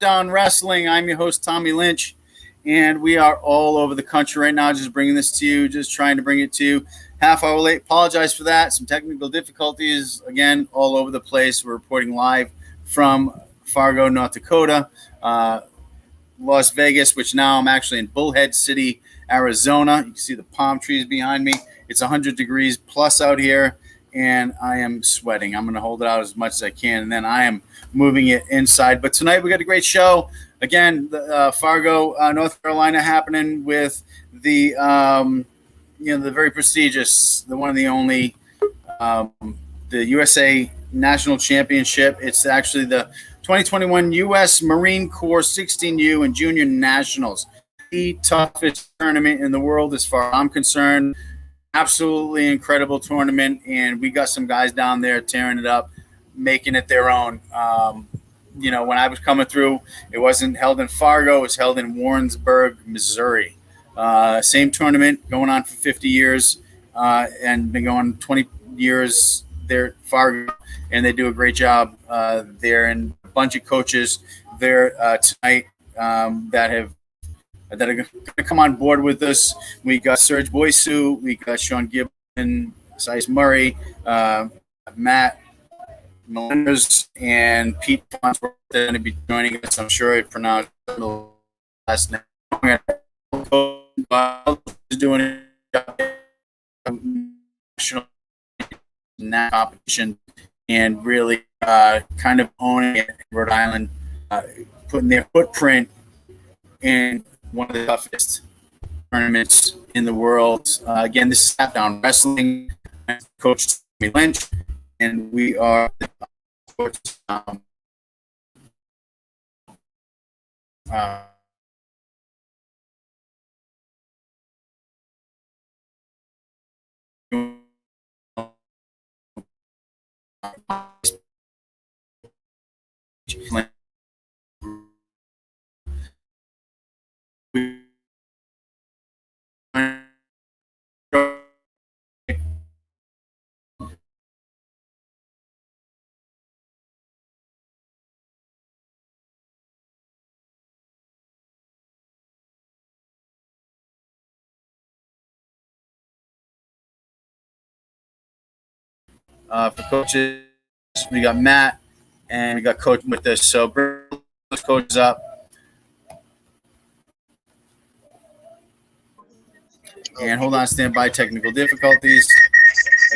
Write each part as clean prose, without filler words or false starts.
Down Wrestling. I'm your host, Tommy Lynch, and we are all over the country right now, just bringing this to you, just trying to bring it to you. Half hour late. Apologize for that. Some technical difficulties. Again, all over the place. We're reporting live from Fargo, North Dakota, Las Vegas, which now I'm actually in Bullhead City, Arizona. You can see the palm trees behind me. It's 100 degrees plus out here, and I am sweating. I'm going to hold it out as much as I can, and then I am moving it inside. But tonight we got a great show. Again, Fargo, North Carolina, happening with the the very prestigious, the one and the only, the USA National Championship. It's actually the 2021 U.S. Marine Corps 16U and Junior Nationals, the toughest tournament in the world as far as I'm concerned. Absolutely incredible tournament, and we got some guys down there tearing it up, making it their own. When I was coming through, it wasn't held in Fargo; it was held in Warrensburg, Missouri. Same tournament going on for 50 years, and been going 20 years there at Fargo, and they do a great job there. And a bunch of coaches there tonight that are going to come on board with us. We got Serge Boysu, we got Sean Gibbon, Sice Murray, Matt Melendez, and Pete Farnsworth are going to be joining us. I'm sure I pronounced the last name. Is doing a national competition and really kind of owning it in Rhode Island, putting their footprint in one of the toughest tournaments in the world. Again, this is Down Wrestling. I'm Coach Tommy Lynch, and we are for coaches, we got Matt and we got Coach with us. So bring those coaches up. And hold on, stand by. Technical difficulties.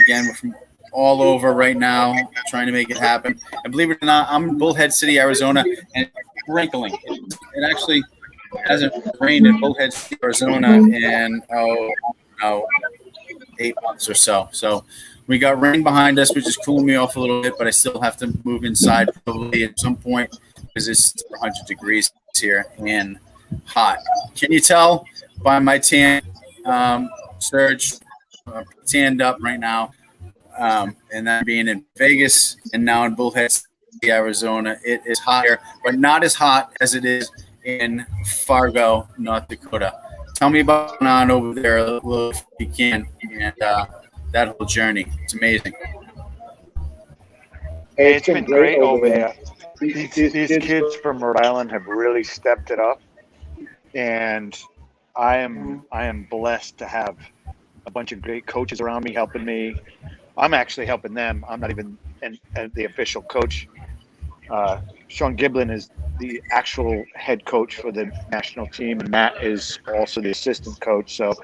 Again, we're from all over right now, trying to make it happen. And believe it or not, I'm in Bullhead City, Arizona, and it's sprinkling. It actually hasn't rained in Bullhead City, Arizona in 8 months or so. So we got rain behind us, which is cooling me off a little bit, but I still have to move inside probably at some point because it's 100 degrees here and hot. Can you tell by my tan, Serge, tanned up right now, and that being in Vegas and now in Bullhead City, Arizona, it is hot here, but not as hot as it is in Fargo, North Dakota. Tell me about what's going on over there a little if you can, and that whole journey. It's amazing. Hey, it's been great over there. These kids from Rhode Island have really stepped it up, and I am blessed to have a bunch of great coaches around me helping me. I'm actually helping them. I'm not even the official coach. Sean Giblin is the actual head coach for the national team, and Matt is also the assistant coach. So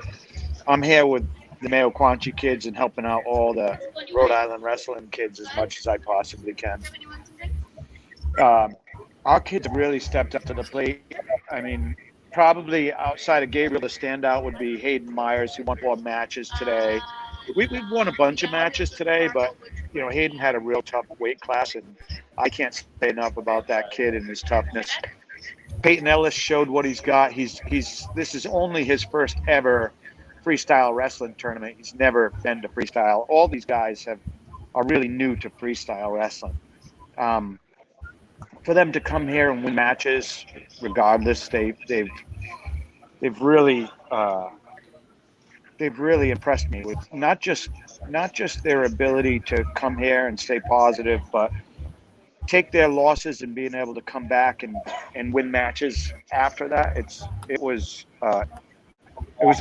I'm here with the Mayo Quanchi kids and helping out all the Rhode Island wrestling kids as much as I possibly can. Our kids have really stepped up to the plate. I mean, probably outside of Gabriel, the standout would be Hayden Myers, who won 4 matches today. We've won a bunch of matches today, but Hayden had a real tough weight class, and I can't say enough about that kid and his toughness. Peyton Ellis showed what he's got. This is only his first ever freestyle wrestling tournament. He's never been to freestyle. All these guys are really new to freestyle wrestling. For them to come here and win matches, regardless, they've really impressed me with not just their ability to come here and stay positive, but take their losses and being able to come back and win matches after that, it was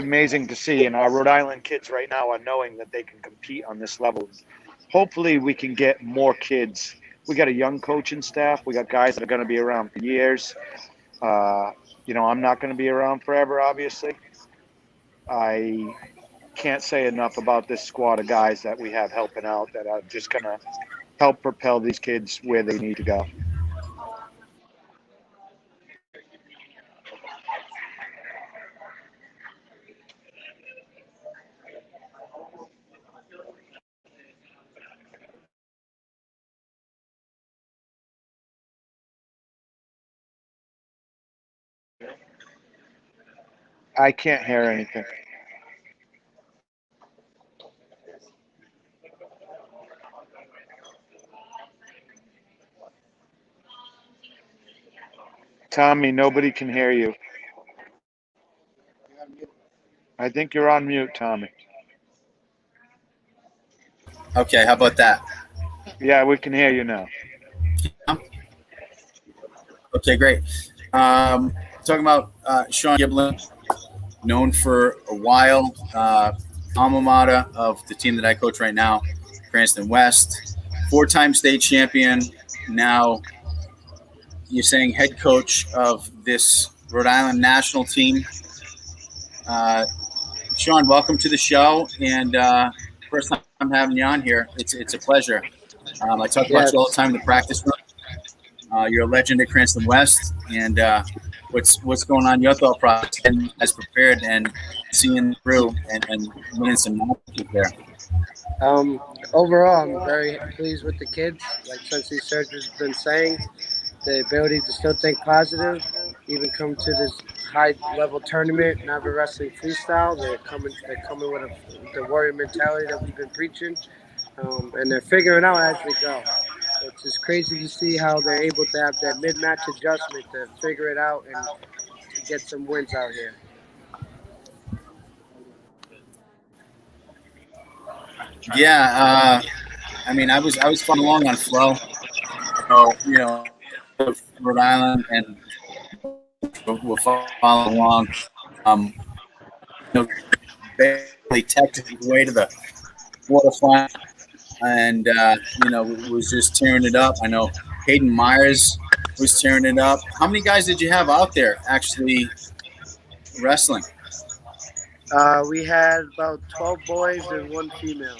amazing to see. And our Rhode Island kids right now are knowing that they can compete on this level. Hopefully we can get more kids. We got a young coaching staff. We got guys that are going to be around for years. I'm not going to be around forever, obviously. I can't say enough about this squad of guys that we have helping out that are just going to help propel these kids where they need to go. I can't hear anything. Tommy, nobody can hear you. I think you're on mute, Tommy. Okay, how about that? Yeah, we can hear you now. Okay, great. Talking about Sean Giblin, known for a while, alma mater of the team that I coach right now, Cranston West, 4-time state champion. Now you're saying head coach of this Rhode Island national team. Sean, welcome to the show, and first time I'm having you on here. It's a pleasure. I talk about you all the time in the practice room. You're a legend at Cranston West, and what's going on in your thought process and as prepared and seeing through and winning some matches there? Overall, I'm very pleased with the kids. Like Sensei Serge has been saying, the ability to still think positive, even come to this high-level tournament, Never Wrestling Freestyle. They're coming with the warrior mentality that we've been preaching, and they're figuring out as they go. It's just crazy to see how they're able to have that mid-match adjustment to figure it out and to get some wins out here. Yeah, I was following along on Flow, so Rhode Island, and we'll follow along. Um, Barely technically way to the quarterfinal, and was just tearing it up. I know Hayden Myers was tearing it up. How many guys did you have out there actually wrestling? We had about 12 boys and 1 female.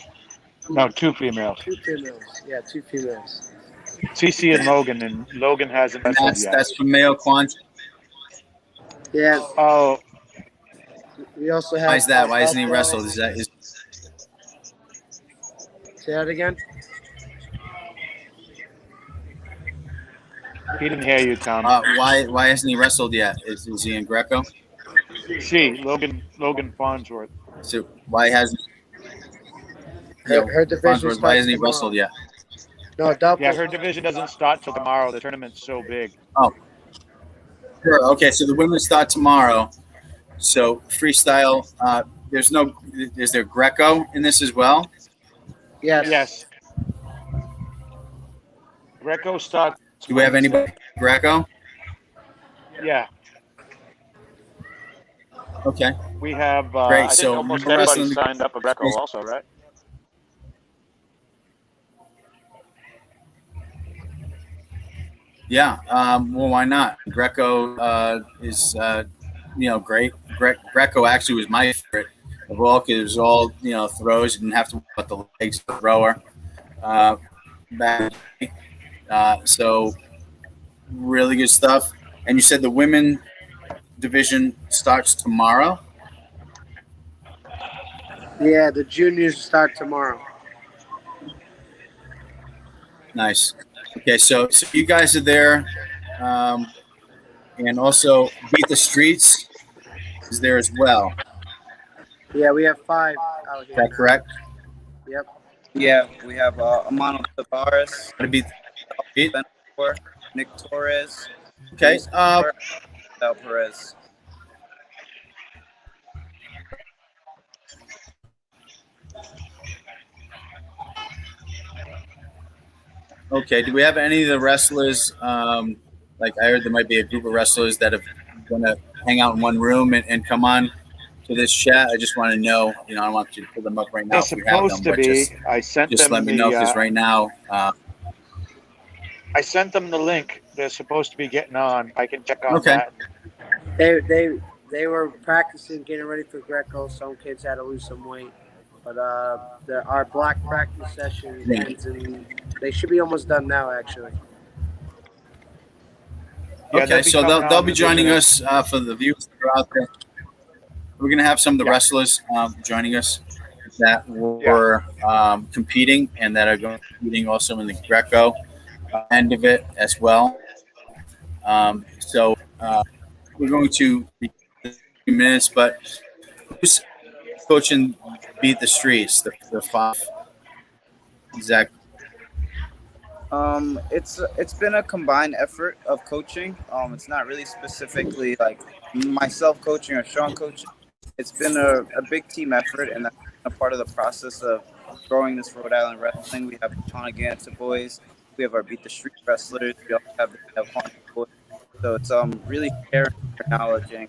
No, 2 females. 2 females. Yeah, 2 females. Cece and Logan hasn't wrestled yet. That's from Mayo Quanch. Yeah. Oh. We also have. Why is that? Why isn't he wrestled? Say that again. He didn't hear you, Tom. Why hasn't he wrestled yet? Is he in Greco? Logan Farnsworth. So why hasn't her division? Why hasn't he wrestled yet? No, double. Yeah, her division doesn't start till tomorrow. The tournament's so big. Oh, sure. Okay, so the women start tomorrow. So freestyle. Is there Greco in this as well? Yes. Greco starts. Do we have anybody Greco? Yeah. Okay. We have. Great. I think So almost you're everybody wrestling signed up for Greco also, right? Yeah. Well, why not? Greco is great. Greco actually was my favorite of all because it was all throws. You didn't have to worry about the legs of the thrower. Back. So really good stuff. And you said the women division starts tomorrow? Yeah, the juniors start tomorrow. Nice. Okay, so you guys are there, and also Beat the Streets is there as well. Yeah, we have 5 out here. Is that correct? Yep. Yeah, we have Amano Tavares, How to beat? Nick Torres, Okay. Del Perez. Okay. Do we have any of the wrestlers? Like I heard there might be a group of wrestlers that are going to hang out in one room and come on to this chat. I just want to know. I don't want you to pull them up right They're now if you have them, supposed to but be. I sent just let them me know because right now. the link. They're supposed to be getting on. I can check on Okay. that. They were practicing, getting ready for Greco. Some kids had to lose some weight, but our block practice session ends, and they should be almost done now. Actually, Yeah, Okay, so coming they'll on be in a joining minute. us for the viewers that are out there. We're going to have some of the Yeah. wrestlers joining us that were competing and that are going to be competing also in the Greco end of it as well. So we're going to be in a few minutes, but who's coaching Beat the Streets, the five? Exactly. It's been a combined effort of coaching. It's not really specifically like myself coaching or Sean coaching. It's been a big team effort, and that's been a part of the process of growing this Rhode Island wrestling. We have the Tonagansett boys, we have our Beat the Street wrestlers, we also have the Quantum boys. So it's really sharing our knowledge and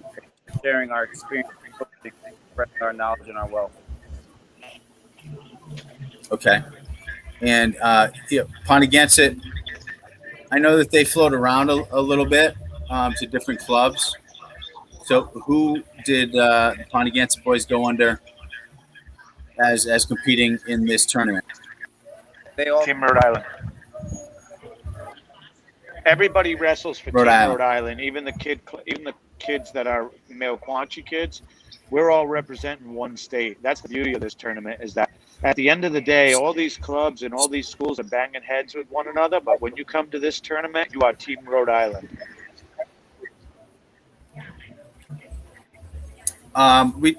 sharing our experience coaching, spreading our knowledge and our wealth. Okay. And Pontigansett, I know that they float around a little bit to different clubs. So who did the Pontigansett boys go under as competing in this tournament? They all Team Rhode Island. Everybody wrestles for Rhode Team Island. Rhode Island. Even the kids that are Meoquanchi kids. We're all representing one state. That's the beauty of this tournament, is that at the end of the day, all these clubs and all these schools are banging heads with one another. But when you come to this tournament, you are Team Rhode Island.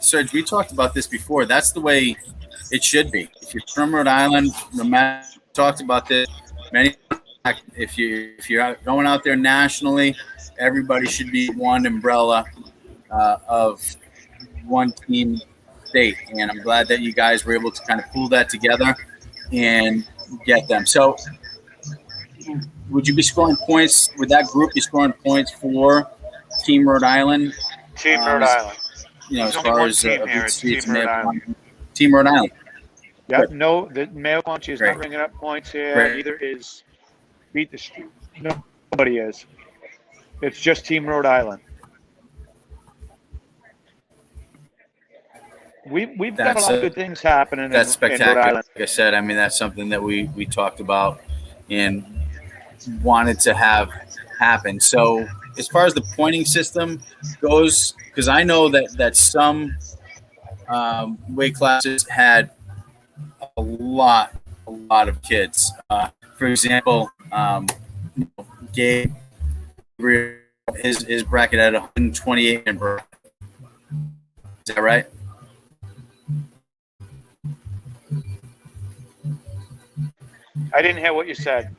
Serge, we talked about this before. That's the way it should be. If you're from Rhode Island, no matter, talked about this many. If you're going out there nationally, everybody should be one umbrella of one team state. And I'm glad that you guys were able to kind of pull that together and get them. So, would you be scoring points with that group? Be scoring points for Team Rhode Island? Team Rhode Island. As only far one as team here. It's Team Rhode Island. Team Rhode Island. Yeah, Good. no, the Meoquanchi is Great. not bringing up points here. Great. Neither is Beat the Street. Nobody is. It's just Team Rhode Island. We've got a lot of good things happening That's in Rhode spectacular. Island. Like I said, I mean, that's something that we talked about and wanted to have happen. So as far as the pointing system goes, because I know that some weight classes had a lot of kids. For example, Gabe is bracket at 128 and is that right? I didn't hear what you said.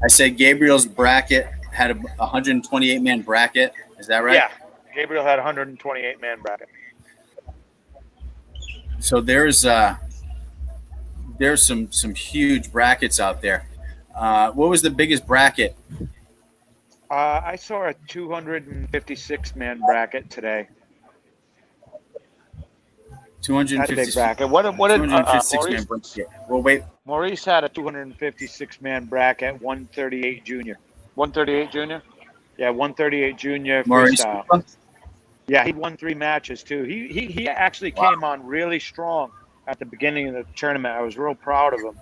I said Gabriel's bracket had a 128 man bracket. Is that right? Yeah, Gabriel had a 128 man bracket. So there's some huge brackets out there. What was the biggest bracket? I saw a 256 man bracket today. 256. That's a big bracket. What did 256 man bracket? Well, wait. Maurice had a 256 man bracket, 138 junior. 138 junior? Yeah, 138 junior Maurice. freestyle. Yeah, he won 3 matches too. He actually came on really strong at the beginning of the tournament. I was real proud of him.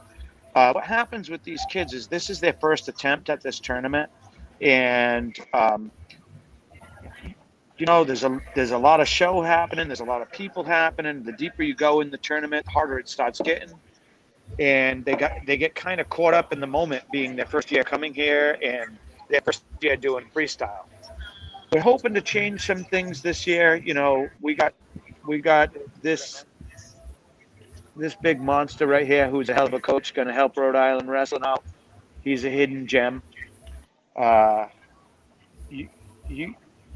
What happens with these kids is this is their first attempt at this tournament, and there's a lot of show happening. There's a lot of people happening. The deeper you go in the tournament, the harder it starts getting. And they get kind of caught up in the moment, being their first year coming here and their first year doing freestyle. We're hoping to change some things this year. We got this big monster right here who's a hell of a coach, going to help Rhode Island wrestling out. He's a hidden gem. You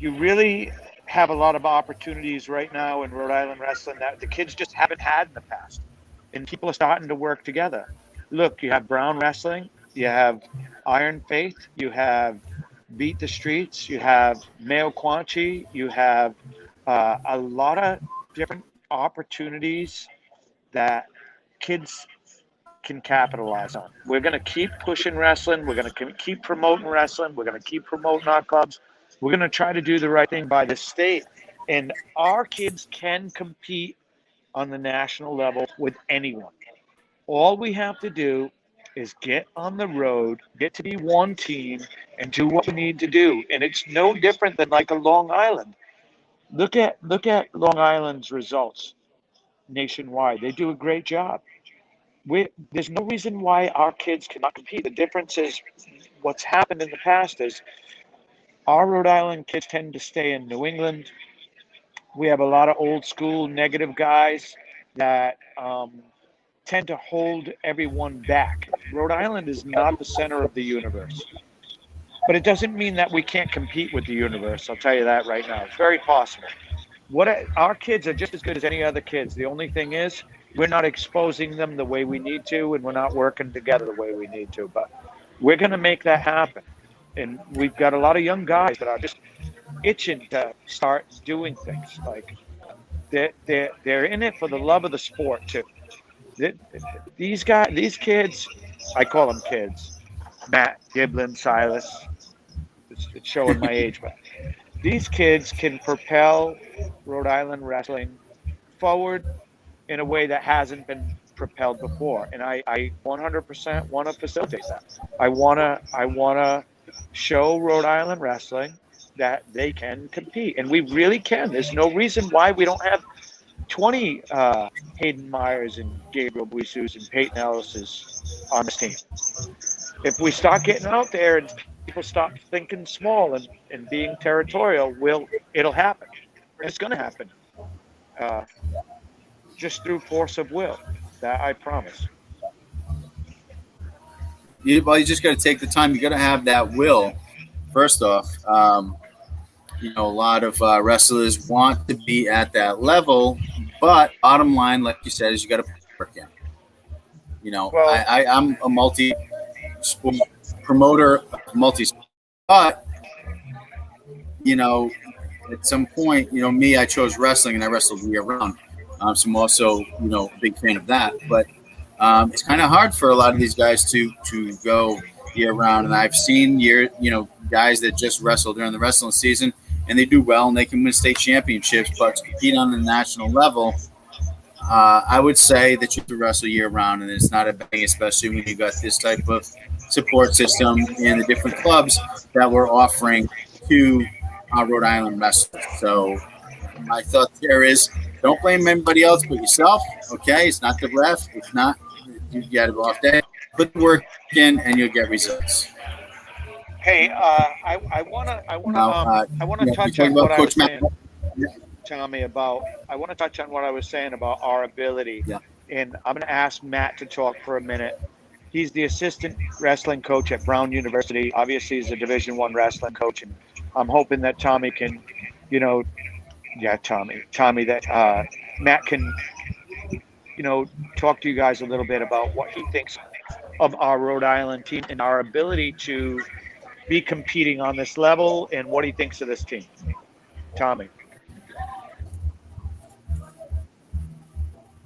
really have a lot of opportunities right now in Rhode Island wrestling that the kids just haven't had in the past. And people are starting to work together. Look, you have Brown Wrestling. you have Iron Faith, you have Beat the Streets, you have Mayo Quanchi, you have a lot of different opportunities that kids can capitalize on. We're going to keep pushing wrestling. We're going to keep promoting wrestling. We're going to keep promoting our clubs. We're going to try to do the right thing by the state. And our kids can compete on the national level with anyone. All we have to do is get on the road, get to be one team, and do what we need to do. And it's no different than like a Long Island. Look at Long Island's results nationwide. They do a great job. There's no reason why our kids cannot compete. The difference is what's happened in the past is our Rhode Island kids tend to stay in New England. We have a lot of old school negative guys that tend to hold everyone back. Rhode Island is not the center of the universe. But it doesn't mean that we can't compete with the universe. I'll tell you that right now. It's very possible. Our kids are just as good as any other kids. The only thing is we're not exposing them the way we need to, and we're not working together the way we need to. But we're going to make that happen. And we've got a lot of young guys that are just itching to start doing things. Like they're in it for the love of the sport too. These kids, I call them kids. Matt, Giblin, Silas. It's showing my age, but these kids can propel Rhode Island wrestling forward in a way that hasn't been propelled before. And I 100% want to facilitate that. I want to show Rhode Island wrestling that they can compete. And we really can. There's no reason why we don't have 20 Hayden Myers and Gabriel Buisus and Peyton Ellis's on this team. If we start getting out there and people stop thinking small and being territorial, it'll happen. And it's going to happen. Just through force of will. That I promise. You just got to take the time. You got to have that will. First off, a lot of wrestlers want to be at that level, but bottom line, like you said, is you got to put work in. I'm a multi-sport promoter, but at some point, me, I chose wrestling and I wrestled year round. So I'm also, a big fan of that. But it's kind of hard for a lot of these guys to go year round. And I've seen guys that just wrestle during the wrestling season and they do well and they can win state championships, but to compete on the national level, I would say that you have to wrestle year round, and it's not a bang, especially when you got this type of support system and the different clubs that we're offering to Rhode Island wrestlers. So my thought there is, don't blame anybody else but yourself. Okay, it's not the ref. It's not you got to go off day. Put the work in, and you'll get results. Hey, I want to touch on what I was saying, Tommy. I want to touch on what I was saying about our ability, and I'm going to ask Matt to talk for a minute. He's the assistant wrestling coach at Brown University. Obviously, he's a Division I wrestling coach, and I'm hoping that Tommy can, Tommy, that Matt can, talk to you guys a little bit about what he thinks of our Rhode Island team and our ability to be competing on this level and what he thinks of this team. Tommy.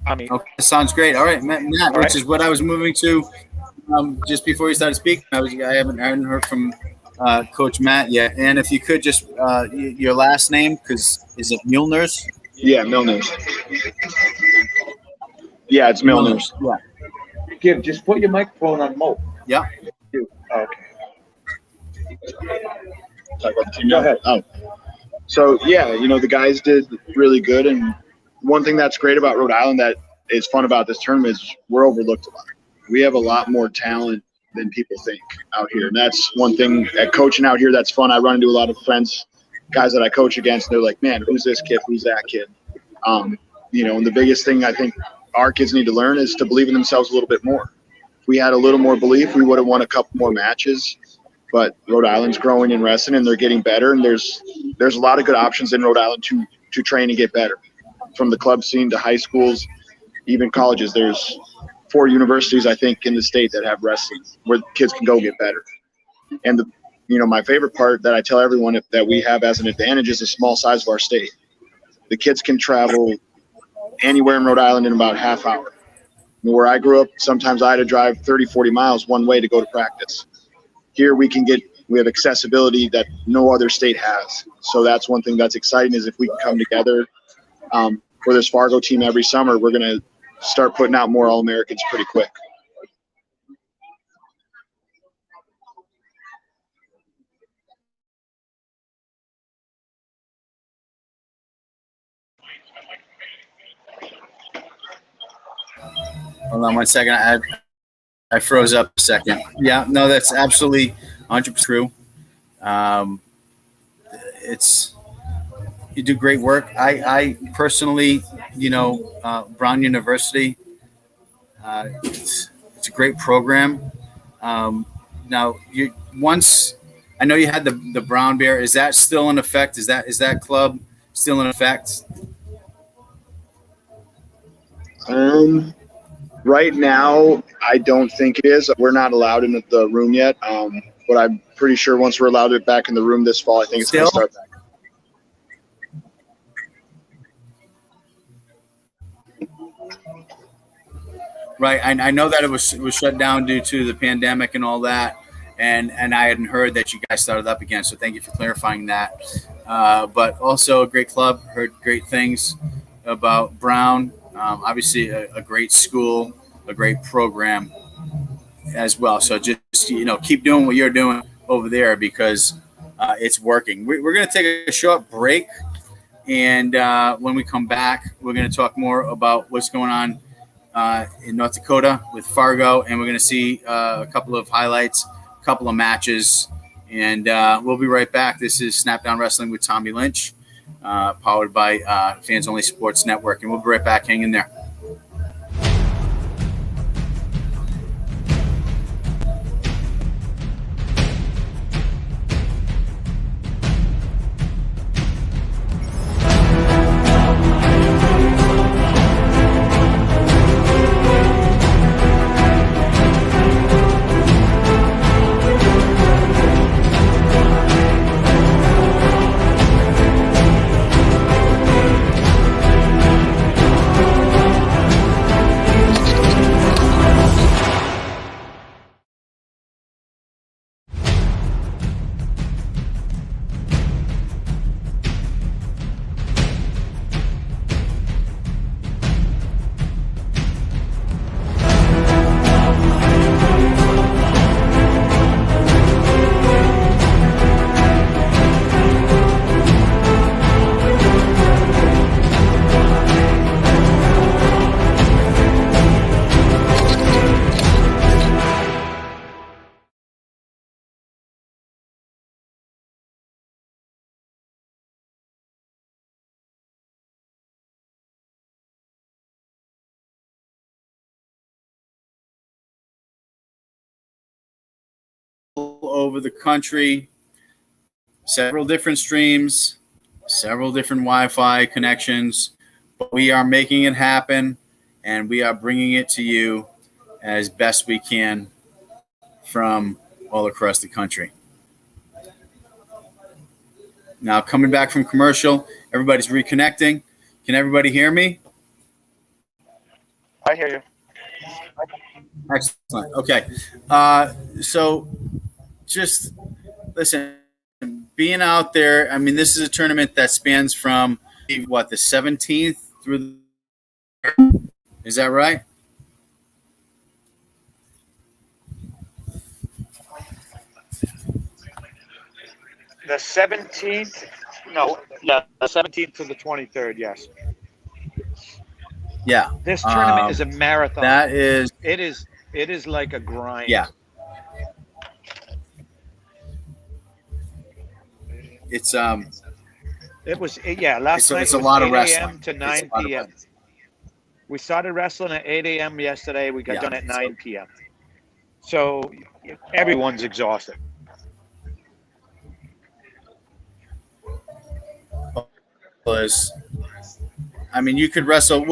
Okay, sounds great. All right, Matt, which is what I was moving to just before you started speaking. I haven't heard from Coach Matt yet. And if you could just your last name, because is it Milners? Yeah, Milners. Yeah, it's Milners. Yeah. Just put your microphone on mute. Yeah. Okay. Talk about the team. Go ahead. Oh. So, the guys did really good. And one thing that's great about Rhode Island that is fun about this tournament is we're overlooked a lot. We have a lot more talent than people think out here. And that's one thing at coaching out here that's fun. I run into a lot of friends, guys that I coach against, and they're like, man, who's this kid? Who's that kid? And the biggest thing I think our kids need to learn is to believe in themselves a little bit more. If we had a little more belief, we would have won a couple more matches. But Rhode Island's growing in wrestling, and they're getting better. And there's a lot of good options in Rhode Island to train and get better, from the club scene to high schools, even colleges. There's 4 universities, I think, in the state that have wrestling where kids can go get better. And my favorite part that I tell everyone that we have as an advantage is the small size of our state. The kids can travel anywhere in Rhode Island in about half hour. Where I grew up, sometimes I had to drive 30, 40 miles one way to go to practice. Here we have accessibility that no other state has. So that's one thing that's exciting, is if we can come together for this Fargo team every summer, we're going to start putting out more All-Americans pretty quick. Hold on 1 second. I froze up a second. Yeah, no, that's absolutely 100% true. You do great work. I personally, Brown University, it's a great program. Now, I know you had the Brown Bear. Is that still in effect? Is that club still in effect? Right now, I don't think it is. We're not allowed in the room yet, but I'm pretty sure once we're allowed it back in the room this fall, I think it's going to start back. Right. I know that it was shut down due to the pandemic and all that, and I hadn't heard that you guys started up again. So thank you for clarifying that. But also a great club. Heard great things about Brown. Obviously a great school, a great program as well. So just keep doing what you're doing over there, because it's working. We're going to take a short break, and when we come back, we're going to talk more about what's going on in North Dakota with Fargo, and we're going to see a couple of highlights, a couple of matches, and we'll be right back. This is Snapdown Wrestling with Tommy Lynch, powered by Fans Only Sports Network, and we'll be right back. Hang in there. Over the country, several different streams, several different Wi-Fi connections, but we are making it happen, and we are bringing it to you as best we can from all across the country. Now, coming back from commercial, everybody's reconnecting. Can everybody hear me? I hear you. Excellent. Okay. So just listen, being out there, I mean, this is a tournament that spans from the 17th through is that right? The 17th? No, yeah, the 17th to the 23rd, yes. Yeah. This tournament is a marathon. That is. It is like a grind. Yeah. It's It was last night it's it a was lot of 8 wrestling. a.m. to 9 p.m. We started wrestling at 8 a.m. yesterday. We got done at 9 p.m. So everyone's exhausted. I mean, you could wrestle.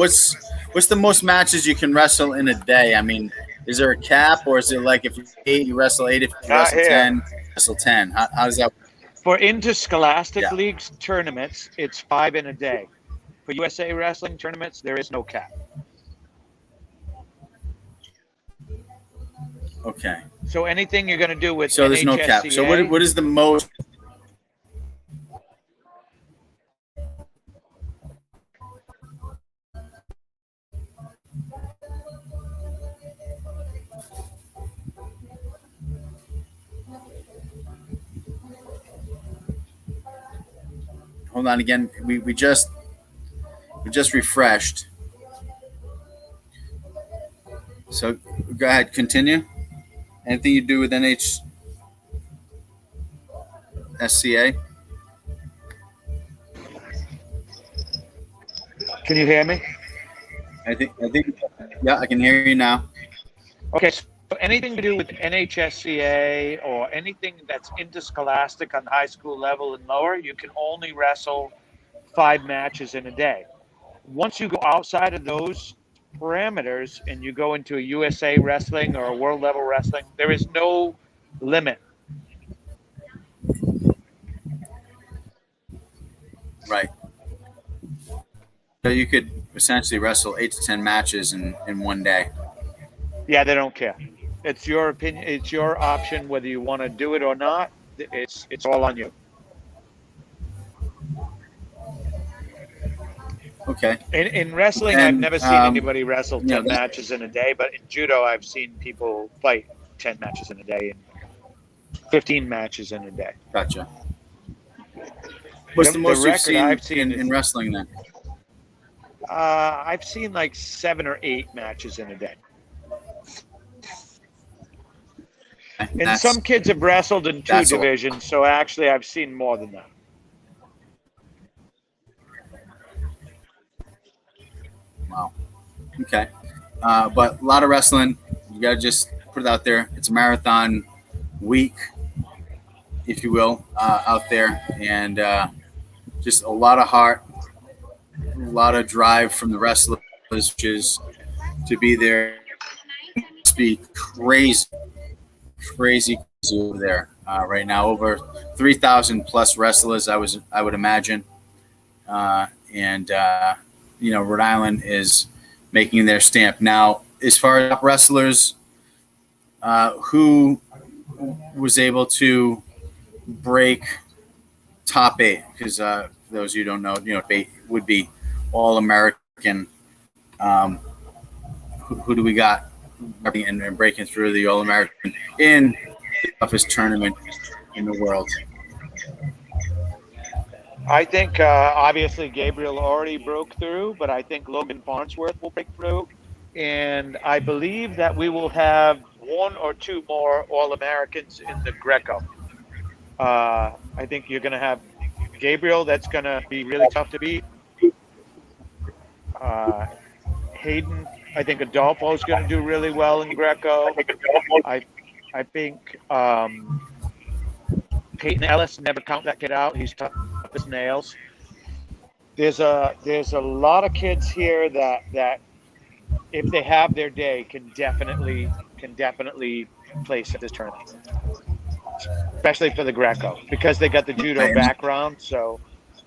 what's the most matches you can wrestle in a day? I mean, is there a cap, or is it like if you 8, you wrestle 8, if you Not wrestle here. 10, wrestle 10? How does that work? For interscholastic Yeah. leagues tournaments, it's 5 in a day. For USA wrestling tournaments, there is no cap. Okay. So anything you're going to do with So there's no cap. So what is the most? Hold on again. We just refreshed. So go ahead, continue. Anything you do with NHSCA? Can you hear me? I think yeah, I can hear you now. Okay, so anything to do with NHSCA or anything that's interscholastic on the high school level and lower, you can only wrestle 5 matches in a day. Once you go outside of those parameters and you go into a USA wrestling or a world level wrestling, there is no limit. Right. So you could essentially wrestle 8 to 10 matches in one day. Yeah, they don't care. It's your opinion. It's your option whether you want to do it or not. It's all on you. Okay. In wrestling, And, I've never seen anybody wrestle 10 matches in a day, but in judo, I've seen people fight 10 matches in a day and 15 matches in a day. Gotcha. What's the most you've seen I've seen in wrestling then? I've seen like 7 or 8 matches in a day. And some kids have wrestled in 2 divisions, so actually I've seen more than that. Wow. Okay. But a lot of wrestling. You got to just put it out there. It's a marathon week, if you will, out there. And just a lot of heart, a lot of drive from the wrestlers, which is to be there. It must be crazy over there right now. Over 3,000 plus wrestlers, I would imagine. Rhode Island is making their stamp. Now, as far as wrestlers, who was able to break top 8? Because those of you who don't know, 8 would be All-American. Who do we got and breaking through the All-American in the toughest tournament in the world? I think obviously Gabriel already broke through, but I think Logan Farnsworth will break through. And I believe that we will have 1 or 2 more All-Americans in the Greco. I think you're going to have Gabriel. That's going to be really tough to beat. Hayden, I think Adolfo is going to do really well in Greco. I think Peyton Ellis, never count that kid out. He's tough as nails. There's a lot of kids here that if they have their day can definitely place at this tournament, especially for the Greco, because they got the judo background, so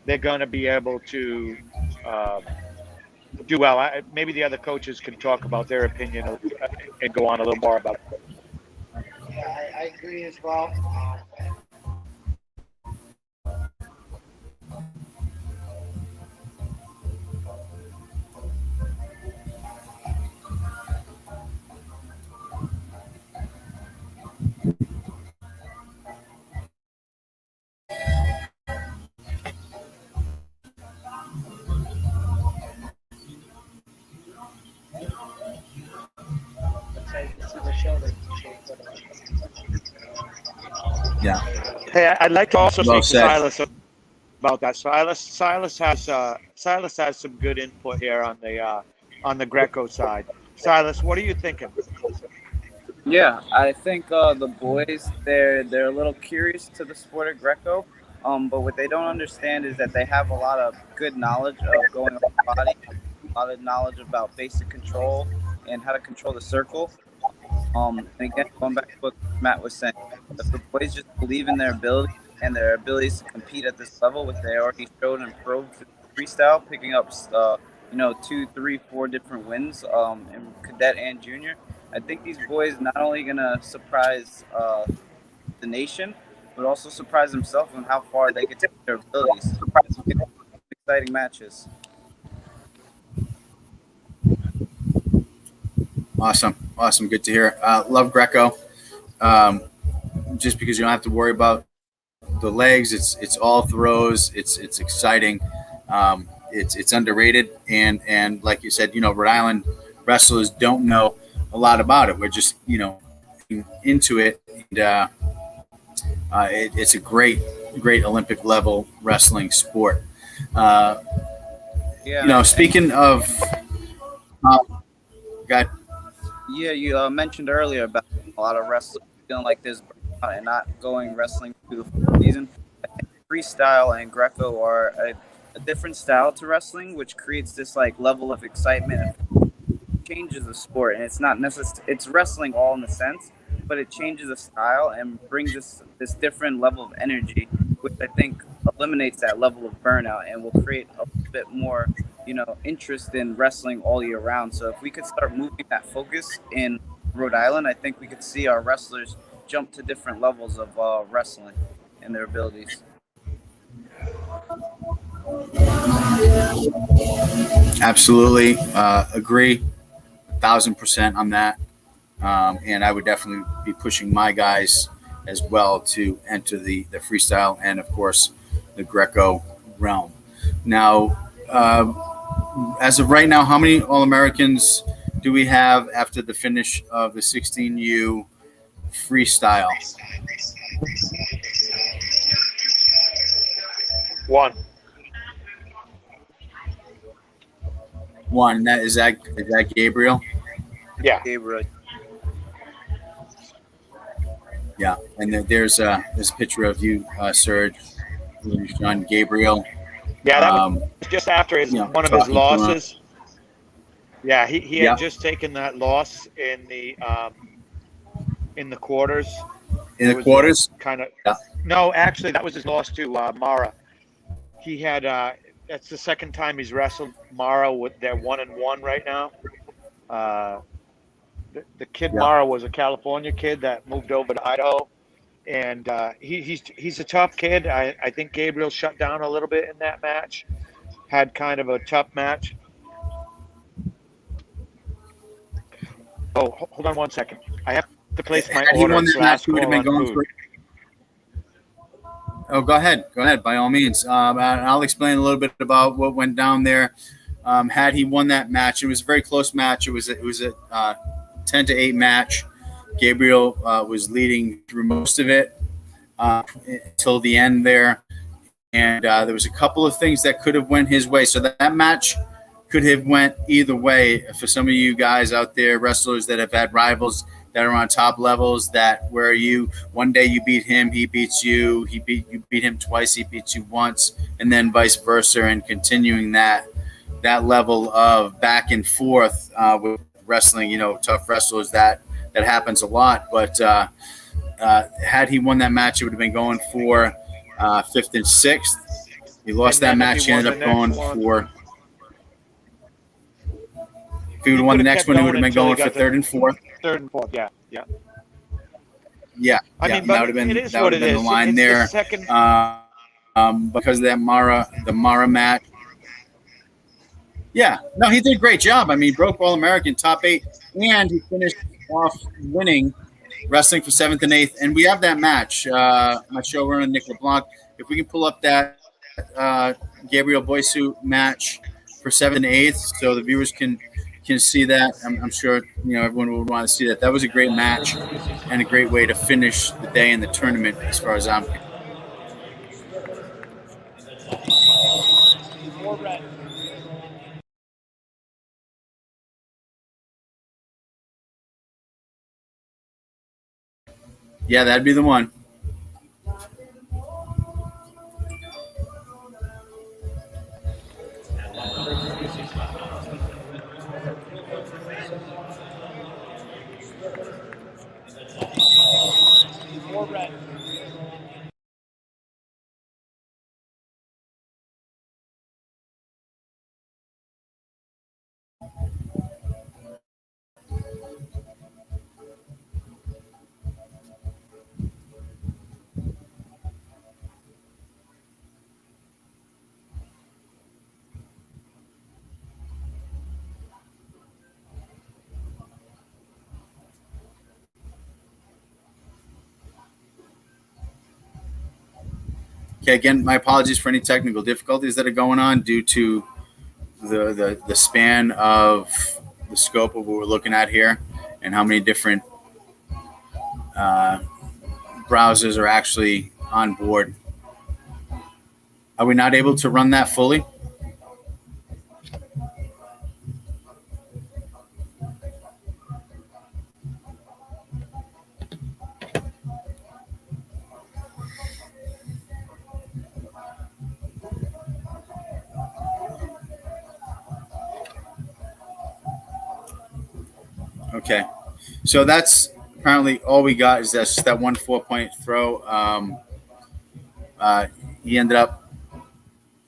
they're going to be able to do well. Maybe the other coaches can talk about their opinion and go on a little more about it. I agree as well. Yeah. Hey, I'd like to also Well speak to said. Silas about that. Silas has some good input here on the Greco side. Silas, what are you thinking? Yeah, I think the boys they're a little curious to the sport of Greco, but what they don't understand is that they have a lot of good knowledge of going over the body, a lot of knowledge about basic control and how to control the circle. And again, going back to what Matt was saying, if the boys just believe in their ability and their abilities to compete at this level, which they already showed and proved through freestyle, picking up, 2, 3, 4 different wins in cadet and junior. I think these boys not only gonna surprise the nation, but also surprise themselves on how far they can take their abilities. It's gonna be exciting matches. Awesome. Good to hear. Love Greco. Just because you don't have to worry about the legs, it's all throws. It's exciting. It's underrated, and like you said, Rhode Island wrestlers don't know a lot about it. We're just into it, and it's a great Olympic level wrestling sport. Speaking of, got Yeah, you mentioned earlier about a lot of wrestlers feeling like this burnout and not going wrestling through the full season. I think freestyle and Greco are a different style to wrestling, which creates this like level of excitement and changes the sport. And it's not necessarily it's wrestling all in a sense, but it changes the style and brings this different level of energy, which I think eliminates that level of burnout and will create a bit more interest in wrestling all year round. So if we could start moving that focus in Rhode Island, I think we could see our wrestlers jump to different levels of wrestling and their abilities. absolutely agree 1,000% on that. And I would definitely be pushing my guys as well to enter the freestyle and, of course, the Greco realm. Now, as of right now, how many All-Americans do we have after the finish of the 16U freestyle? One. One. Is that Gabriel? Yeah. Gabriel. Yeah, and there's a picture of you, Serge, John Gabriel. Yeah, that was just after one of his losses. Yeah, he had just taken that loss in the quarters. In the quarters? Kind of. Yeah. No, actually, that was his loss to Mara. He had that's the second time he's wrestled Mara. They're 1-1 right now. The kid Mara was a California kid that moved over to Idaho, and he's a tough kid. I think Gabriel shut down a little bit in that match. Had kind of a tough match. Oh, hold on one second. I have to place my order. He won that match, he would have been going for it. Oh, go ahead, by all means. I'll explain a little bit about what went down there. Had he won that match, it was a very close match. It was a 10-8 match. Gabriel was leading through most of it until the end there, and there was a couple of things that could have went his way. So that match could have went either way. For some of you guys out there, wrestlers that have had rivals that are on top levels, that where one day you beat him, he beats you, you beat him twice, he beats you once, and then vice versa, and continuing that level of back and forth with wrestling, tough wrestlers, that happens a lot. But had he won that match, it would have been going for 5th and 6th. He lost that match. He ended up going for. If he would have won the next one, he would have been going for 3rd and 4th. 3rd and 4th, yeah. I mean, that would have been the line there. Because of that Mara match. Yeah, no, he did a great job. I mean, broke All-American, top 8, and he finished off winning, wrestling for 7th and 8th. And we have that match. My showrunner, Nick LeBlanc. If we can pull up that Gabriel Boisu match for 7th and 8th, so the viewers can see that. I'm sure everyone would want to see that. That was a great match and a great way to finish the day in the tournament, as far as I'm concerned. Yeah, that'd be the one. Okay, again, my apologies for any technical difficulties that are going on due to the span of the scope of what we're looking at here and how many different browsers are actually on board. Are we not able to run that fully? Okay, so that's apparently all we got is that's just that 1 4-point throw. He ended up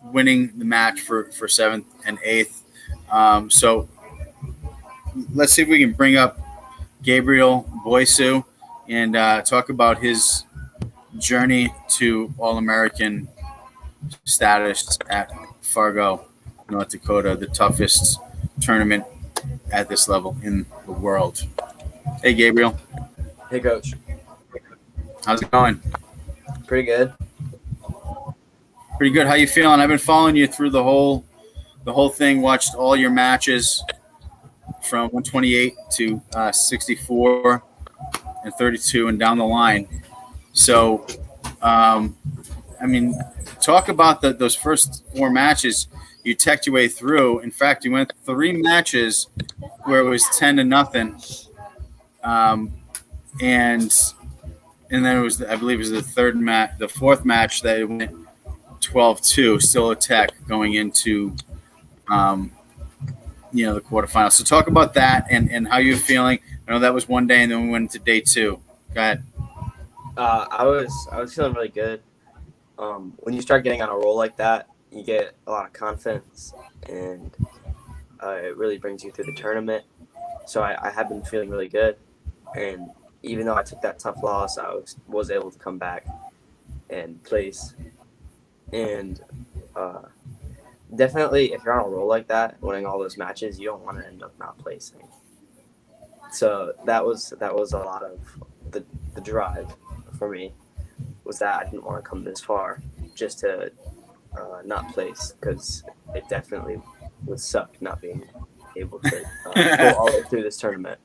winning the match for 7th and 8th. So let's see if we can bring up Gabriel Boysu and talk about his journey to All-American status at Fargo, North Dakota, the toughest tournament at this level in the world. Hey, Gabriel. Hey, Coach. How's it going? Pretty good. Pretty good. How you feeling? I've been following you through the whole thing. Watched all your matches from 128 to 64 and 32 and down the line. So, I mean, talk about those first 4 matches. You teched your way through. In fact, you went 3 matches where it was 10-0, and then it was, I believe, it was the 4th match that it went 12-2, still a tech going into, the quarterfinals. So talk about that and how you're feeling. I know that was one day, and then we went into day 2. Go ahead. I was feeling really good. When you start getting on a roll like that, you get a lot of confidence, and it really brings you through the tournament. So I have been feeling really good, and even though I took that tough loss, I was able to come back and place. And definitely, if you're on a roll like that, winning all those matches, you don't want to end up not placing. So that was a lot of the drive for me, was that I didn't want to come this far just to not place, because it definitely would suck not being able to go all the way through this tournament.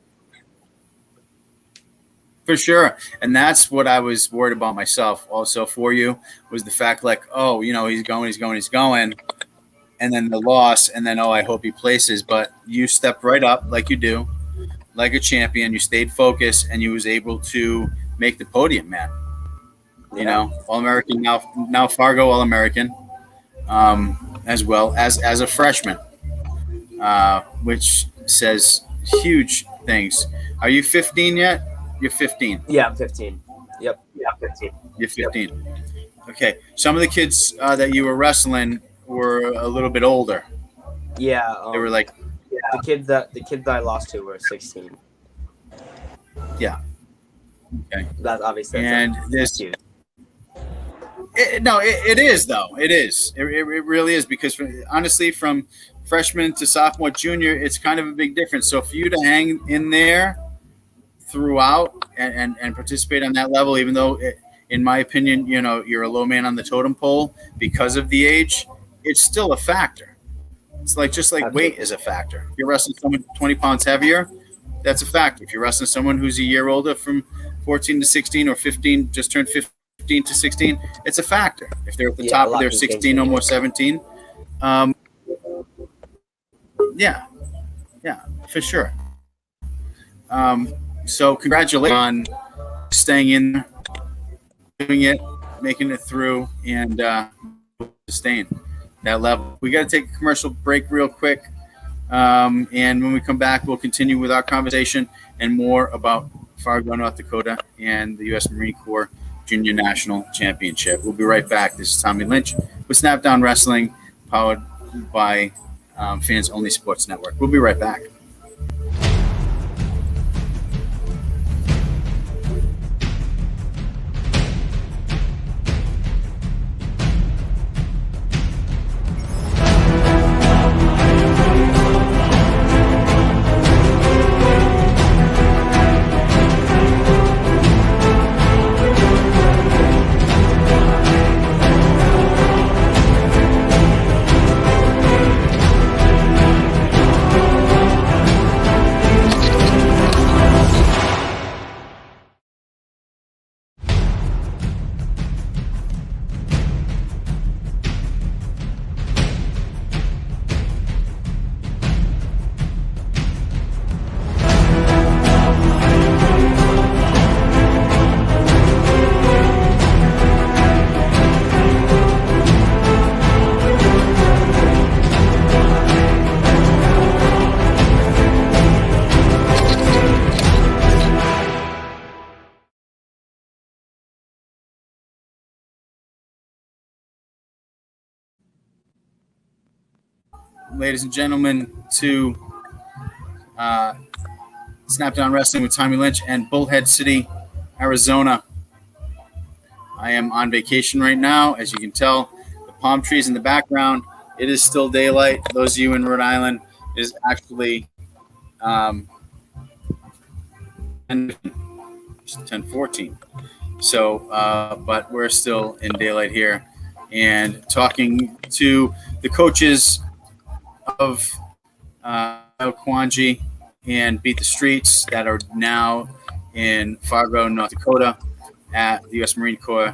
For sure. And that's what I was worried about myself also for you, was the fact like, oh, he's going. And then the loss, and then, oh, I hope he places. But you stepped right up like you do, like a champion. You stayed focused, and you was able to make the podium, man. Yeah. All-American, now Fargo All-American, as well as a freshman, which says huge things. Are you 15 yet? You're 15. Yeah, I'm 15. Yep. Yeah, 15. You're 15. Yep. Okay. Some of the kids that you were wrestling were a little bit older. Yeah. They were like, the kids that I lost to were 16. yeah. Okay. That's obviously And this. cute. It is though. It is. It really is, because honestly, from freshman to sophomore, junior, it's kind of a big difference. So for you to hang in there throughout and participate on that level, even though in my opinion, you're a low man on the totem pole because of the age, it's still a factor. It's like just like Absolutely. weight is a factor. If you're wrestling someone 20 pounds heavier, that's a factor. If you're wrestling someone who's a year older, from 14 to 16 or 15, just turned 15 to 16, it's a factor. If they're at the top of their 16 or more 17, yeah, for sure. So congratulations on staying in there, doing it, making it through, and sustain that level. We got to take a commercial break real quick, and when we come back, we'll continue with our conversation and more about Fargo, North Dakota, and the U.S. Marine Corps Junior National Championship. We'll be right back. This is Tommy Lynch with Snapdown Wrestling, powered by Fans Only Sports Network. We'll be right back. Ladies and gentlemen, to Snapdown Wrestling with Tommy Lynch and Bullhead City, Arizona. I am on vacation right now. As you can tell, the palm trees in the background. It is still daylight. Those of you in Rhode Island, it is actually 10:14. So, but we're still in daylight here, and talking to the coaches of Kwanji and Beat the Streets that are now in Fargo, North Dakota at the U.S. Marine Corps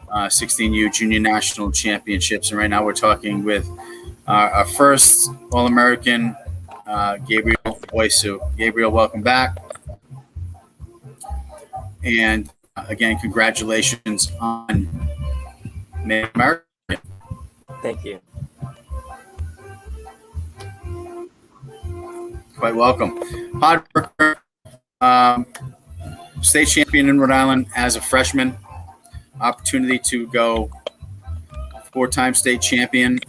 16U Junior National Championships. And right now we're talking with our first All-American, Gabriel Oisu. Gabriel, welcome back. And again, congratulations on Mid America. Thank you. Quite welcome. Hard worker, state champion in Rhode Island as a freshman. Opportunity to go 4-time state champion,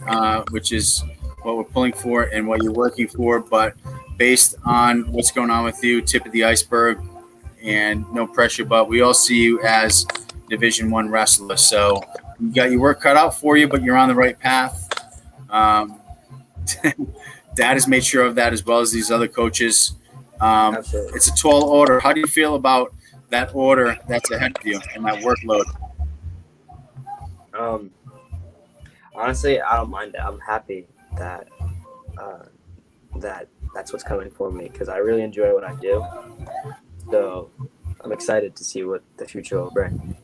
which is what we're pulling for and what you're working for. But based on what's going on with you, tip of the iceberg, and no pressure. But we all see you as Division I wrestler. So you got your work cut out for you, but you're on the right path. Dad has made sure of that, as well as these other coaches. Absolutely. It's a tall order. How do you feel about that order that's ahead of you and that workload? Honestly, I don't mind it. I'm happy that that's what's coming for me, because I really enjoy what I do. So I'm excited to see what the future will bring.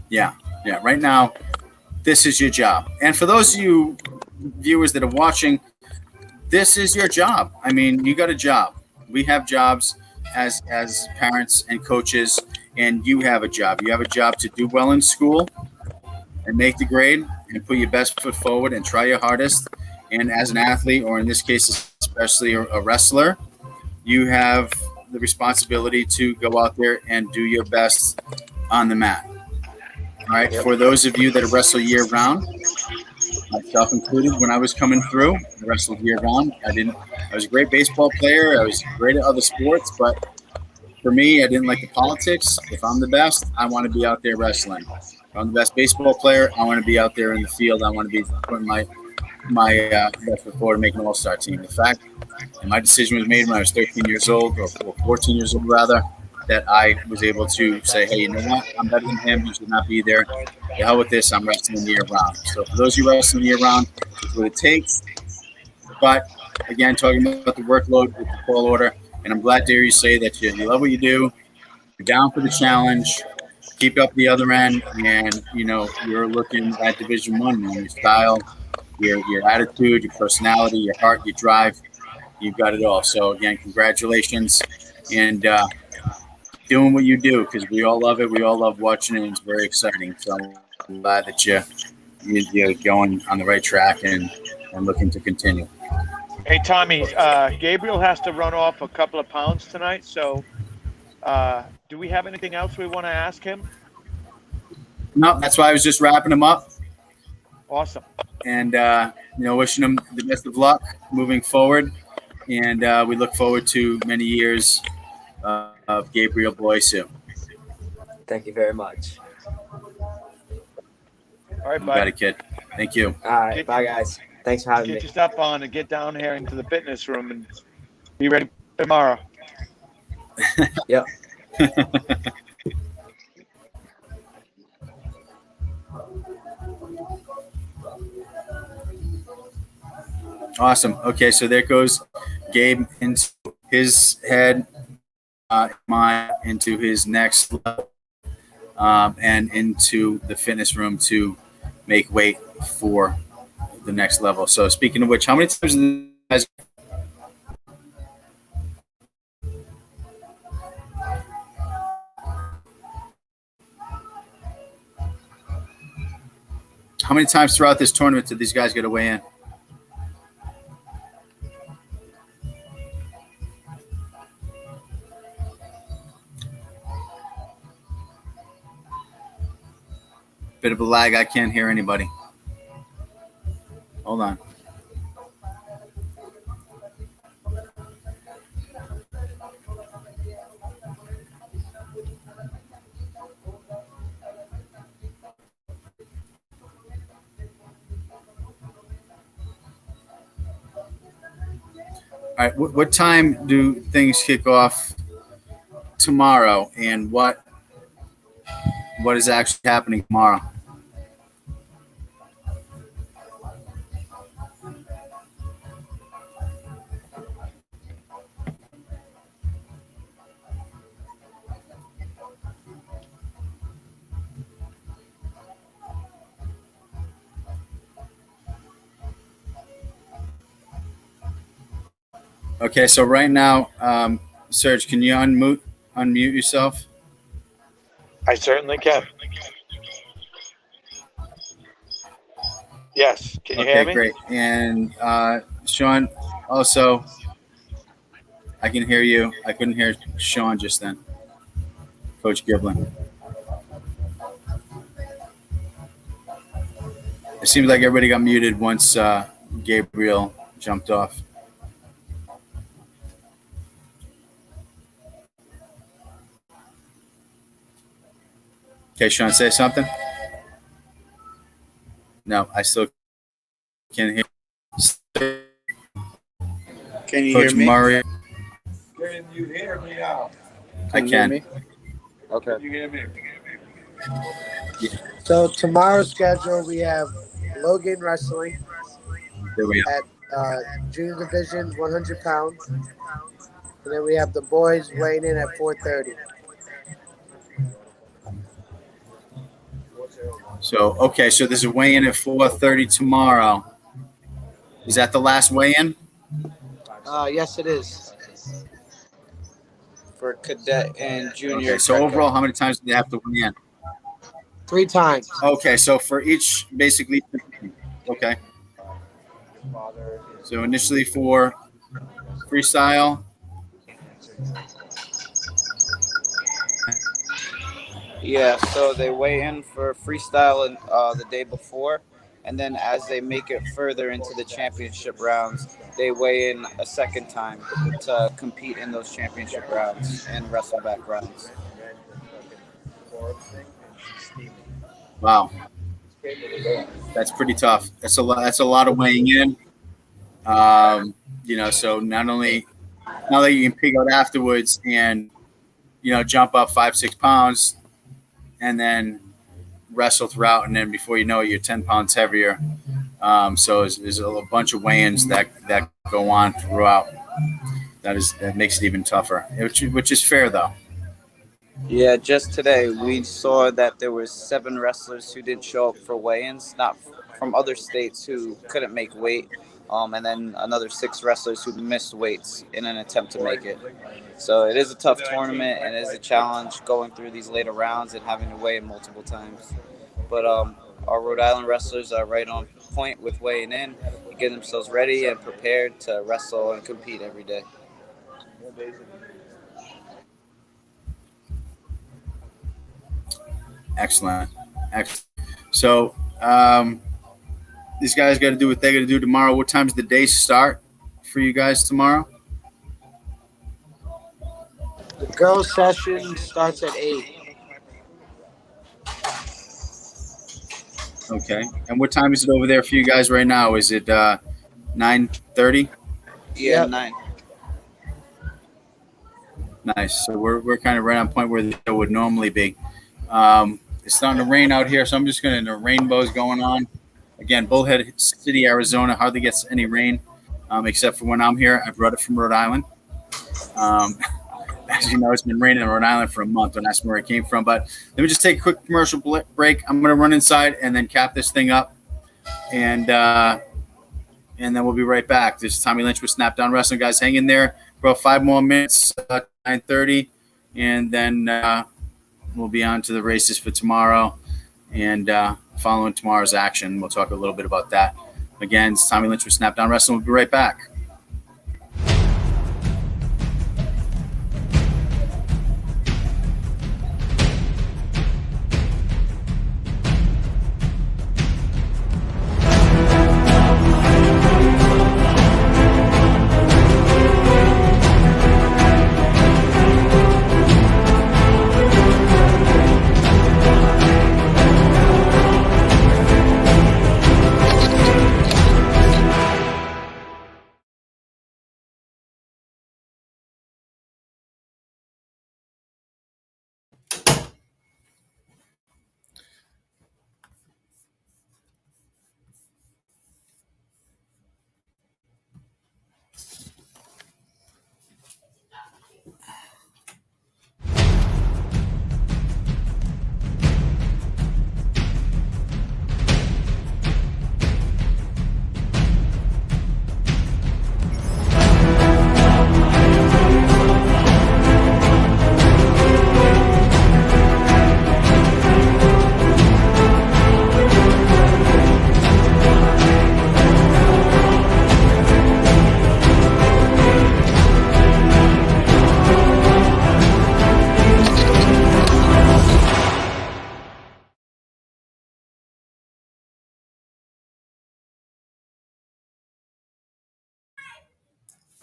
Yeah. Right now, this is your job. And for those of you viewers that are watching, this is your job. I mean, you got a job. We have jobs as parents and coaches, and you have a job. You have a job to do well in school and make the grade and put your best foot forward and try your hardest. And as an athlete, or in this case, especially a wrestler, you have the responsibility to go out there and do your best on the mat. All right. Yep. For those of you that wrestle year round, myself included, when I was coming through, I wrestled year round. I was a great baseball player. I was great at other sports, but for me, I didn't like the politics. If I'm the best, I want to be out there wrestling. If I'm the best baseball player, I want to be out there in the field. I want to be putting my best foot forward, making an all-star team. In fact, my decision was made when I was 13 years old, or 14 years old rather, that I was able to say, hey, you know what? I'm better than him. He should not be there. The hell with this. I'm wrestling year round. So for those of you wrestling year round, it's what it takes. But again, talking about the workload with the call order, and I'm glad to hear you say that you love what you do. You're down for the challenge. Keep up the other end, and you're looking at Division I, man. Your style, your attitude, your personality, your heart, your drive. You've got it all. So again, congratulations, and doing what you do, because we all love it. We all love watching it. It's very exciting. So I'm glad that you're going on the right track and looking to continue. Hey, Tommy, Gabriel has to run off a couple of pounds tonight. So do we have anything else we want to ask him? No, that's why I was just wrapping him up Awesome. and, wishing him the best of luck moving forward. And we look forward to many years of Gabriel Boysu. Thank you very much. All right, You bud. got it, kid. Thank you. All right. Bye, guys. Thanks for having Get me. your stuff on and get down here into the fitness room and be ready tomorrow. Yep. Awesome. Okay, so there goes Gabe into his head, mine into his next level, and into the fitness room to make weight for the next level. So speaking of which, how many times guys? How many times throughout this tournament did these guys get to weigh in? Bit of a lag. I can't hear anybody. Hold on. All right. What time do things kick off tomorrow, and what is actually happening tomorrow? Okay, so right now, Serge, can you unmute yourself? I certainly can. Yes. Can you hear Okay, me? great. And Sean, also, I can hear you. I couldn't hear Sean just then. Coach Giblin. It seems like everybody got muted once Gabriel jumped off. Okay, Sean, say something. No, I still can't hear. Can you Coach hear me? Murray. Can you hear me now? I you hear can. me? Okay. Can you hear me? So tomorrow's schedule, we have Logan wrestling There we are. at junior division, 100 pounds, and then we have the boys weighing in at 4:30. So, okay, so there's a weigh-in at 4:30 tomorrow. Is that the last weigh-in? Yes, it is. For cadet and junior. Okay, so overall, how many times do they have to weigh in? 3 times. Okay, so for each, basically, okay. So initially for freestyle. Yeah, so they weigh in for freestyle the day before, and then as they make it further into the championship rounds, they weigh in a second time to compete in those championship rounds and wrestle back rounds. Wow, that's pretty tough. That's a lot. That's a lot of weighing in. So not only now that you can pig out afterwards and jump up 5-6 pounds, and then wrestle throughout, and then before you know it, you're 10 pounds heavier. So there's a bunch of weigh-ins that go on throughout. That makes it even tougher, which is fair though. Yeah, just today we saw that there were 7 wrestlers who didn't show up for weigh-ins, not from other states who couldn't make weight, and then another 6 wrestlers who missed weights in an attempt to make it. So it is a tough tournament, and it is a challenge going through these later rounds and having to weigh in multiple times. But our Rhode Island wrestlers are right on point with weighing in. get themselves ready and prepared to wrestle and compete every day. Excellent. Excellent. So these guys got to do what they got to do tomorrow. What time's the day start for you guys tomorrow? The girls' session starts at 8. Okay. And what time is it over there for you guys right now? Is it 9:30? Yeah, Yep. 9. Nice. So we're kind of right on point where the show would normally be. It's starting to rain out here, so I'm just going to, the rainbow's going on. Again, Bullhead City, Arizona, hardly gets any rain, except for when I'm here. I brought it from Rhode Island. As you know, it's been raining in Rhode Island for a month, and that's where it came from. But let me just take a quick commercial break. I'm going to run inside and then cap this thing up, and then we'll be right back. This is Tommy Lynch with Snap Down Wrestling. Guys, hang in there for about 5 more minutes, 9:30, and then we'll be on to the races for tomorrow. And following tomorrow's action, we'll talk a little bit about that. Again, it's Tommy Lynch with Snap Down Wrestling. We'll be right back.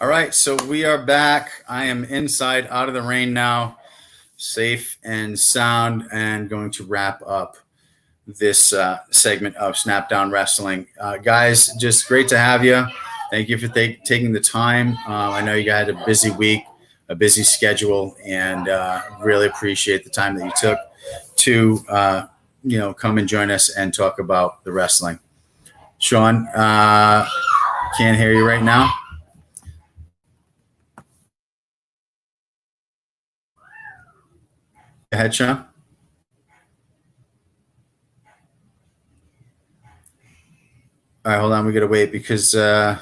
All right, so we are back. I am inside, out of the rain now, safe and sound, and going to wrap up this segment of Snap Down Wrestling. Guys, just great to have you. Thank you for taking the time. I know you had a busy week, a busy schedule, and really appreciate the time that you took to come and join us and talk about the wrestling. Sean, can't hear you right now. Go ahead, Sean. All right, hold on. We got to wait because, again,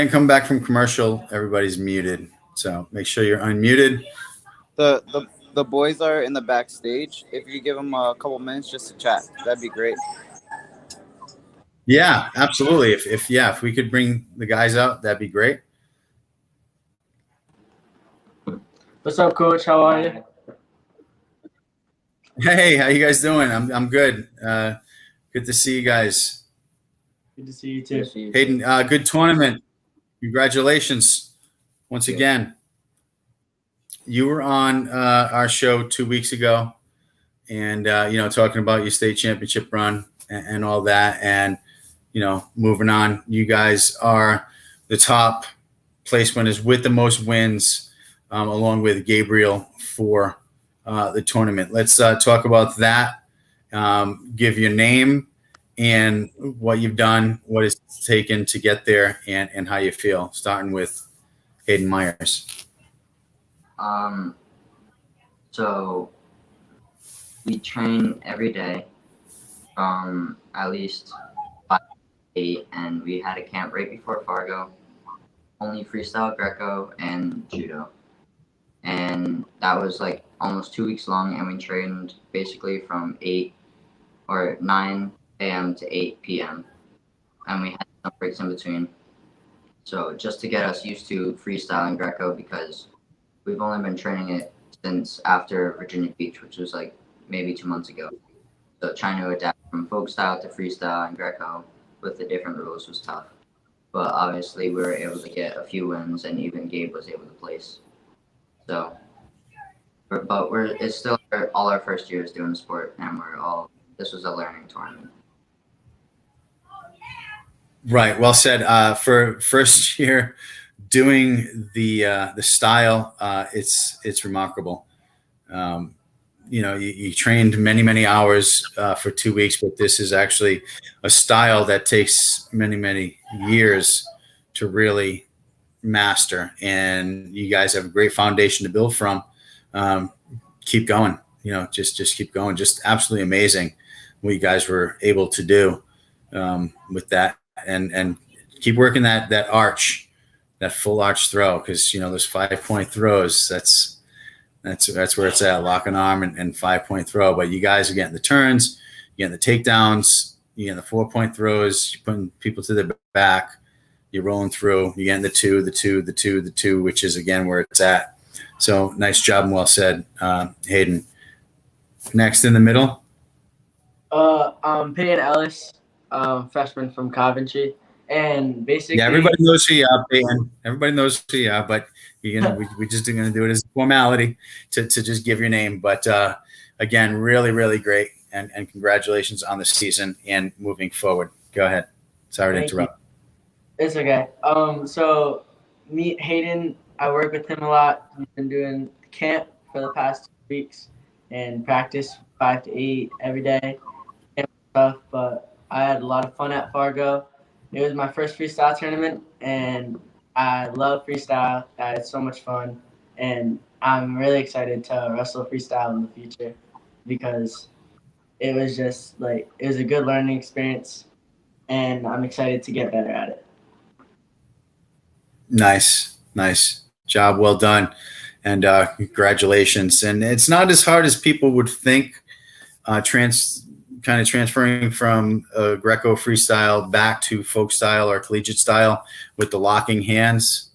coming back from commercial, everybody's muted. So make sure you're unmuted. The boys are in the backstage. If you give them a couple minutes just to chat, that'd be great. Yeah, absolutely. If we could bring the guys out, that'd be great. What's up, Coach? How are you? Hey, how you guys doing? I'm good. Good to see you guys. Good to see you too. Hayden, good tournament. Congratulations once again. You were on our show 2 weeks ago, and talking about your state championship run and all that, and moving on. You guys are the top place winners with the most wins, along with Gabriel for the tournament. Let's talk about that. Give your name and what you've done, what it's taken to get there, and how you feel, starting with Hayden Myers. So we train every day from at least 5 to 8, and we had a camp right before Fargo, only freestyle, Greco, and judo. And that was like almost 2 weeks long, and we trained basically from 9 a.m. to 8 p.m. And we had no breaks in between. So just to get us used to freestyle and Greco, because we've only been training it since after Virginia Beach, which was like maybe 2 months ago. So trying to adapt from folk style to freestyle and Greco with the different rules was tough. But obviously we were able to get a few wins, and even Gabe was able to place. So, but it's still all our first years doing the sport, and this was a learning tournament. Right. Well said. For first year doing the style, it's remarkable. You trained many hours for 2 weeks, but this is actually a style that takes many years to really master, and you guys have a great foundation to build from. Keep going. Just keep going. Just absolutely amazing what you guys were able to do with that, and keep working that arch, that full arch throw, because those 5-point throws. That's where it's at, lock an arm and 5-point throw. But you guys are getting the turns, you're getting the takedowns, you're getting the 4-point throws, you're putting people to the back, you're rolling through, you're getting the two, which is again where it's at. So nice job and well said, Hayden. Next in the middle. Peyton Ellis, freshman from Coventry. And basically, yeah, everybody knows who you are, Peyton. Everybody knows who you are, but we just are gonna do it as a formality to just give your name. But again, really great, and congratulations on the season and moving forward. Go ahead. Sorry to interrupt. It's okay. So Hayden, I work with him a lot. We've been doing camp for the past 2 weeks and practice 5 to 8 every day and stuff. But I had a lot of fun at Fargo. It was my first freestyle tournament, and I love freestyle. It's so much fun, and I'm really excited to wrestle freestyle in the future because it was just it was a good learning experience, and I'm excited to get better at it. Nice job, well done, and congratulations. And it's not as hard as people would think. Transferring from Greco freestyle back to folk style or collegiate style with the locking hands.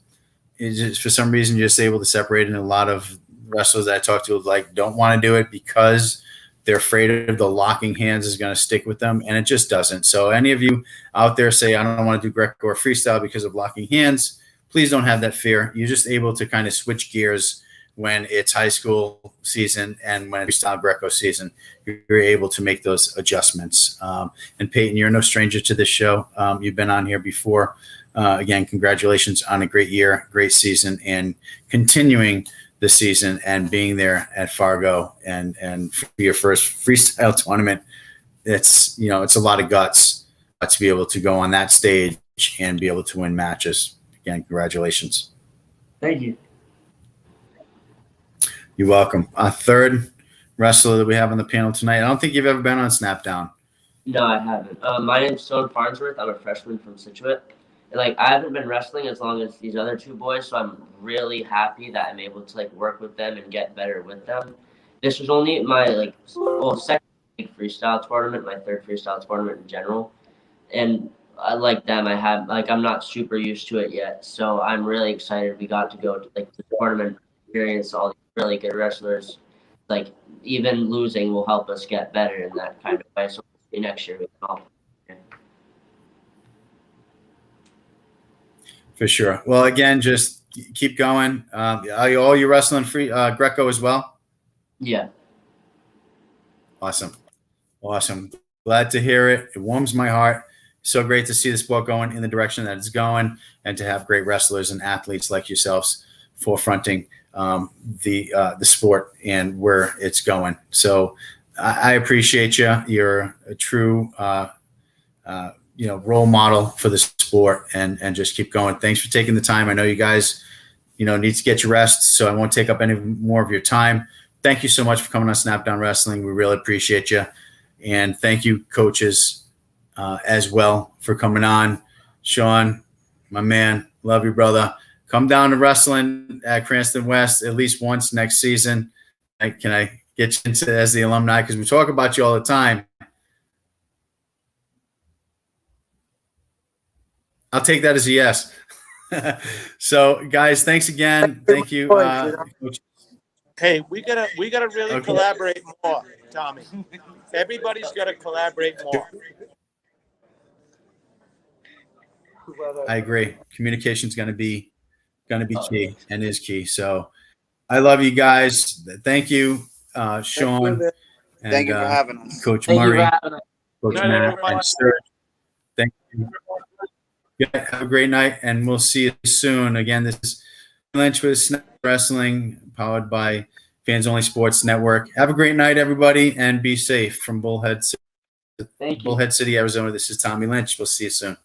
For some reason, you're just able to separate. And a lot of wrestlers that I talk to don't want to do it because they're afraid of the locking hands is going to stick with them, and it just doesn't. So any of you out there say, I don't want to do Greco or freestyle because of locking hands, please don't have that fear. You're just able to kind of switch gears when it's high school season and when it's freestyle Greco season. You're able to make those adjustments. And Peyton, you're no stranger to this show. You've been on here before. Again, congratulations on a great year, great season, and continuing the season and being there at Fargo and for your first freestyle tournament. It's a lot of guts to be able to go on that stage and be able to win matches. Again, congratulations. Thank you. You're welcome. Our third wrestler that we have on the panel tonight. I don't think you've ever been on Snapdown. No, I haven't. My name's Stone Farnsworth. I'm a freshman from Situate. And I haven't been wrestling as long as these other two boys, so I'm really happy that I'm able to work with them and get better with them. This was only my second freestyle tournament, my third freestyle tournament in general. And I like them. I'm not super used to it yet, so I'm really excited we got to go to the tournament, experience all these really good wrestlers. Even losing will help us get better in that kind of way. So next year we can all. For sure. Well, again, just keep going. Are you wrestling free Greco as well? Yeah. Awesome. Glad to hear it. It warms my heart. So great to see the sport going in the direction that it's going, and to have great wrestlers and athletes like yourselves forefronting the sport and where it's going. So I appreciate you. You're a true role model for the sport, and just keep going. Thanks for taking the time. I know you guys need to get your rest, so I won't take up any more of your time. Thank you so much for coming on Snapdown Wrestling. We really appreciate you, and thank you, coaches, as well, for coming on. Sean, my man, love you, brother. Come down to wrestling at Cranston West at least once next season. Can I get you into as the alumni? Because we talk about you all the time. I'll take that as a yes. So, guys, thanks again. Thank you, Coach. Hey, we gotta really Okay. collaborate more, Tommy. Everybody's gotta collaborate more. I agree. Communication is going to be key and is key. So, I love you guys. Thank you, Sean, and Thank you for having us. Coach Thank you Murray, for having us. Coach Good night, Matt, everyone. and Serge. Thank you. Yeah, have a great night, and we'll see you soon. Again, this is Lynch with Snap Wrestling, powered by Fans Only Sports Network. Have a great night, everybody, and be safe from Thank you. Bullhead City, Arizona. This is Tommy Lynch. We'll see you soon.